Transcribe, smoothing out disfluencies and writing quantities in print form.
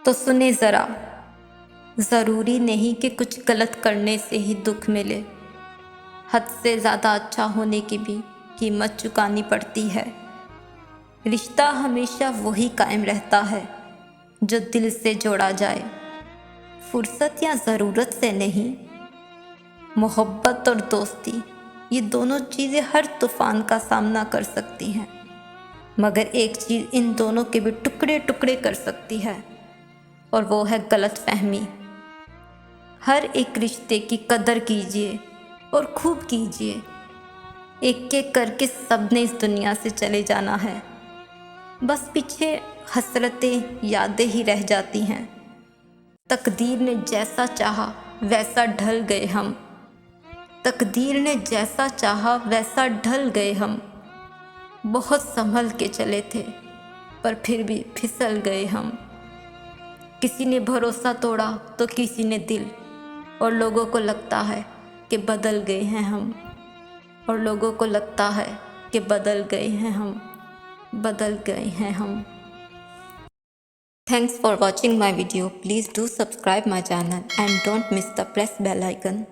तो सुने ज़रा, ज़रूरी नहीं कि कुछ गलत करने से ही दुख मिले। हद से ज़्यादा अच्छा होने की भी कीमत चुकानी पड़ती है। रिश्ता हमेशा वही कायम रहता है जो दिल से जोड़ा जाए, फुर्सत या ज़रूरत से नहीं। मोहब्बत और दोस्ती, ये दोनों चीज़ें हर तूफ़ान का सामना कर सकती हैं, मगर एक चीज़ इन दोनों के भी टुकड़े टुकड़े कर सकती है, और वो है गलतफहमी। हर एक रिश्ते की कदर कीजिए और खूब कीजिए। एक एक करके सबने इस दुनिया से चले जाना है, बस पीछे हसरतें यादें ही रह जाती हैं। तकदीर ने जैसा चाहा वैसा ढल गए हम, तकदीर ने जैसा चाहा वैसा ढल गए हम। बहुत संभल के चले थे पर फिर भी फिसल गए हम। किसी ने भरोसा तोड़ा तो किसी ने दिल, और लोगों को लगता है कि बदल गए हैं हम, और लोगों को लगता है कि बदल गए हैं हम, बदल गए हैं हम। Thanks for watching my video. Please do subscribe my channel and don't miss the press bell icon.